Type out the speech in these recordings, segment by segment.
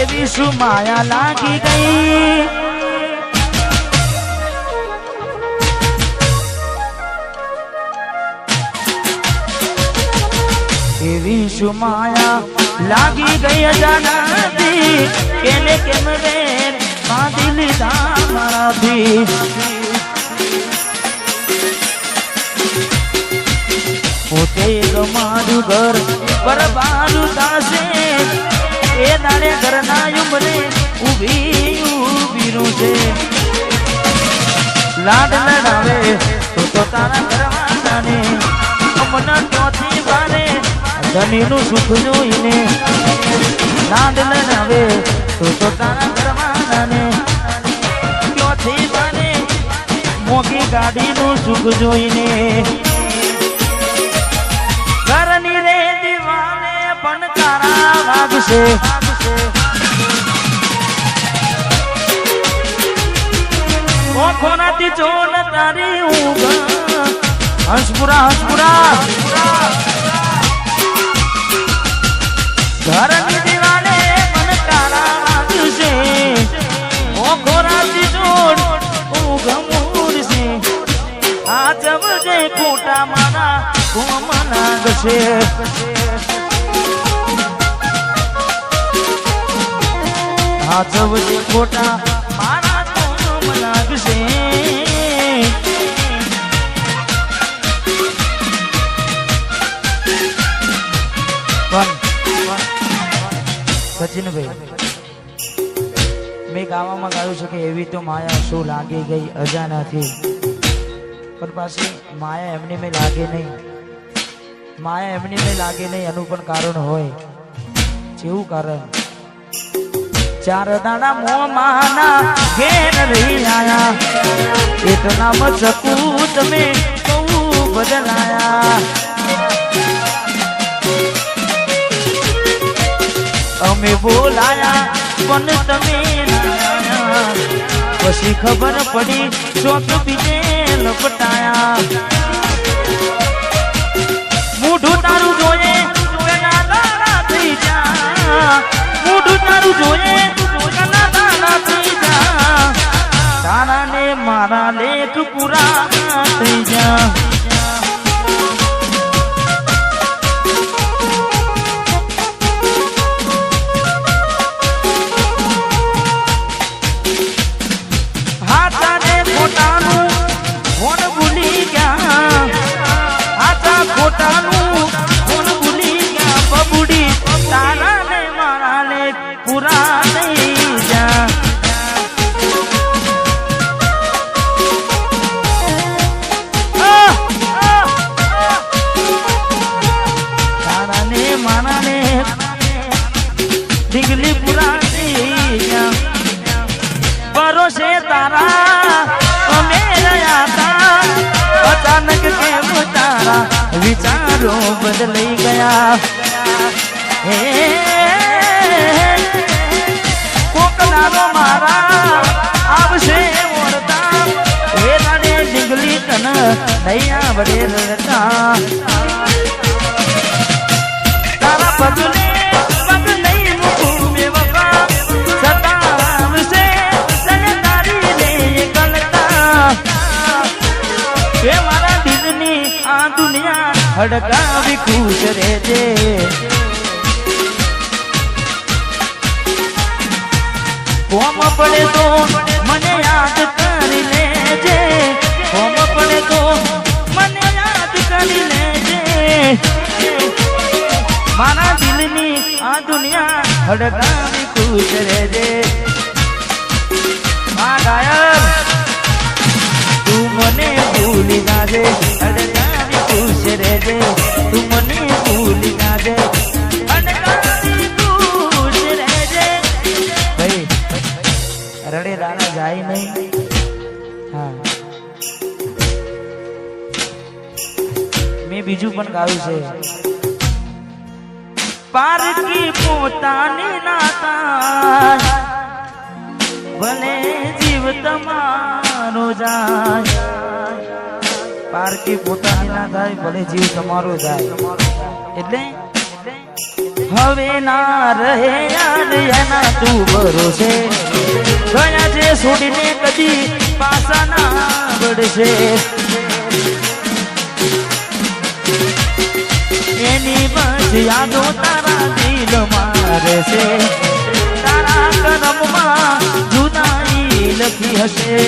એવી શું માયા લાગી ગઈ એવી શું માયા લાગી ગઈ અજાણતી કેને કેમ વેર બાંધી લીધા મારાથી પોતે મારું ઘર બરબારું થાશે એ દાડે ઘરના ઉમરે ઊભી છે લાડ લડાવે તો તારા ઘરવાળાને અમના ચોથી વારે ધનીનું સુખ જોઈને લાડ લડાવે તો તારા ઘરવાળાને ચોથી વારે મોટી ગાડીનું સુખ જોઈને ઘરની રે દીવાને પણ તારા વાગશે ઓખોનાથી ચોન તારી ઊંઘ હંસપુરા ઘરની દીવાને પણ તારા વાગશે ઓખોનાથી ચોન ઊંઘ મૂરશે આ જવજે ખોટા મારા કોમ લાગશે આ જવજે ખોટા મારા કોમ લાગશે સચિનભાઈ મેં ગાવામાં ગાયું છે કે એવી તો માયા શું લાગી ગઈ અજાણાથી પણ પાછી માયા એમની મેં લાગે નહીં માયા એમની મેં લાગે નહીં એનું પણ કારણ હોય જેવું કારણ ચાર દાડા મોમાના ઘેર રહી આયા એટલા મચકું તમે બહુ બદલાયા અમે બોલાયા પણ તમે પછી ખબર પડી ચોક બીજે લપટાયા મૂઢું તારું જોઈએ ના દાડા થઈ જા મૂઢું તારું જોઈએ ના દાડા થઈ જા તારા ને મારા લેખ પૂરા થઈ જા ભરોસે તારા અમે રહ્યા તા અચાનક કેમ તારા વિચારો બદલાઈ ગયા હે કોકલાલો મારા આવશે ઓરતા હે રાડે ડીંગલી તન નહીં આવડે રડતા તારા પગલે હડકાવી ખુશ રહેજે કોમ પડે તો મને યાદ કરી લેજે કોમ પડે તો મને યાદ કરી લેજે મારા દિલની આ દુનિયા હડકાવી ખુશ રહેજે આ ગાયબ તું મને ભૂલી જાજે હડકાવી ખુશ રહેજે તું મને ભૂલી જાજે હડકાવી ખુશ રહેજે ભાઈ રડે રાણા જાય નહીં હા મેં બીજું પણ ગાયું છે પારકી પોતાની નાતા ભલે જીવ તમારો જાય પારકી પોતાની ના થાય ભલે જીવ તમારો જાય એટલે હવે ના રહે યાદ એના તું ભરોસે ગયા છે છોડીને કદી પાછા ના વળશે એની બસ યાદો તારા દિલ મારે છે તારા કરમમાં જુદાઈ લખી હશે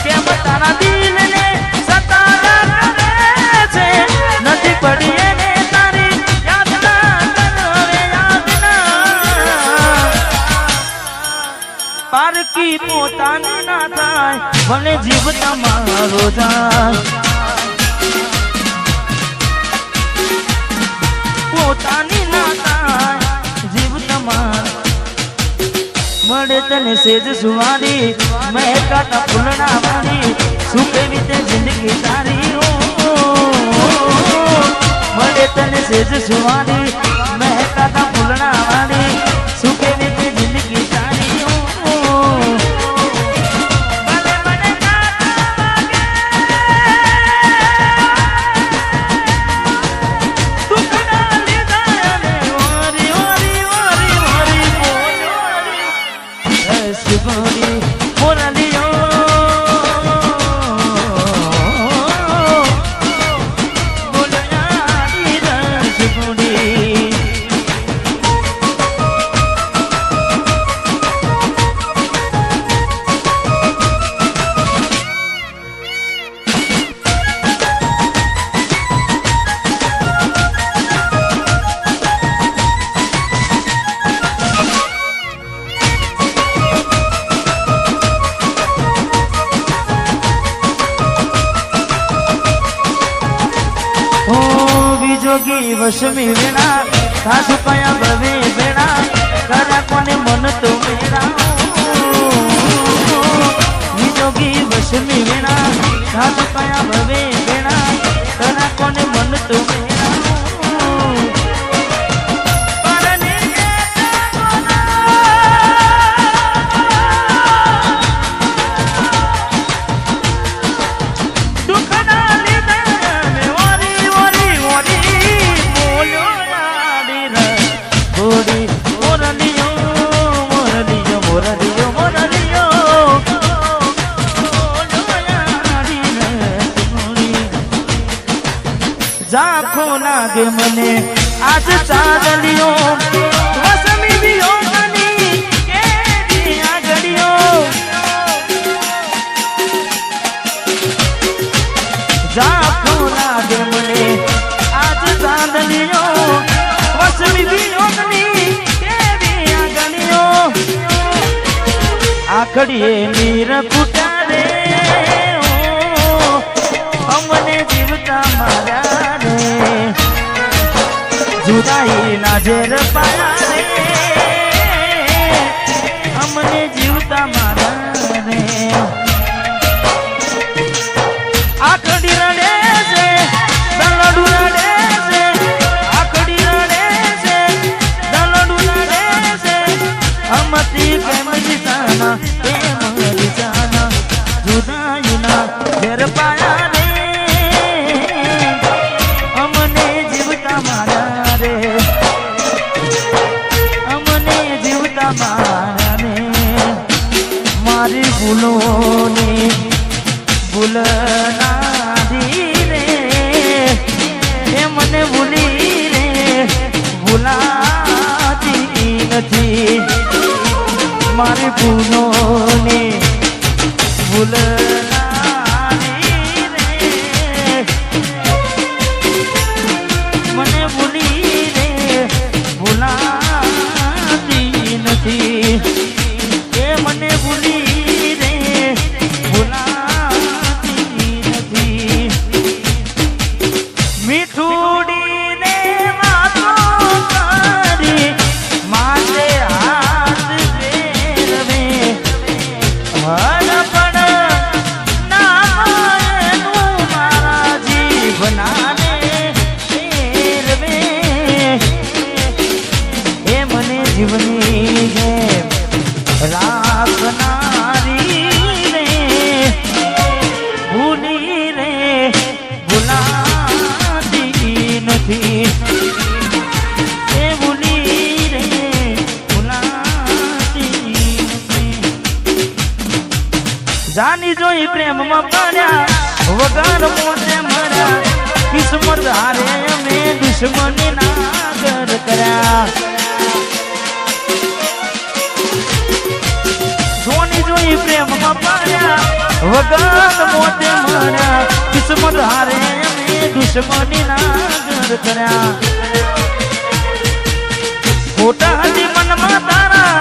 કેમ તારા દિલને સતારા કરે છે નથી પડી એને તારી યાદ ના કરે યાદ ના પારકી પોતાની ના થાય ભલે જીવ તમારો જાય પોતાની ના થાય જીવ તમાર મળે તને સેજ સુવારી મહેકાતા ફૂલડા વાળી શું કેવી તે જિંદગી તારી મળે તને સેજ સુવારી મહેકાતા ફૂલડા વાળી શું કેવી તે જિંદગી તારી જોગી વસમી વેણા સાસુ કયા ભવે વેણા કર્યા કોને મન તો વેણા જોગી વસમી વેણા સાસુ કયા ભવે વેણા કર્યા કોને મન તો વેણા ઝાંખો લાગે મને આજ ચાંદલિયો વસમી વિયોગની કેવી આગળિયો ઝાંખો લાગે મને આજ ચાંદલિયો વસમી વિયોગની કેવી આગળિયો આખડીએ નીર ફૂટારે અમને જીવતા મારા જુદાઈ ના ઝેર પાયા રે અમને જીવતા મારા રે આખડી રડે છે દલડું રડે છે આખડી રડે છે દલડું રડે છે અમતી પ્રેમ જીતાના પ્રેમ જીતાના જુદાઈ ના ઝેર પાયા રે અમને જીવતા મારા રે અમને જીવતા મારા રે મારી ભૂલોની ભૂલ નાધી રે એ મને ભૂલી રે ભૂલાતી નથી મારી ભૂલોની ભૂલ મને ભૂલી રે ભૂલાતી નથી એ મને ભૂલી રે ભૂલાતી નથી મીઠુડીને વાતો કરી માથે હાથ ફેરવે જાની જોઈ પ્રેમમાં પડ્યા વગર મોતે મર્યા કિસ્મત હારે અમે દુશ્મની નાગર કર્યા જોની જોઈ પ્રેમમાં પડ્યા વગર મોતે મર્યા કિસ્મત હારે અમે દુશ્મની નાગર કર્યા ખોટા હતી મનમાં તારા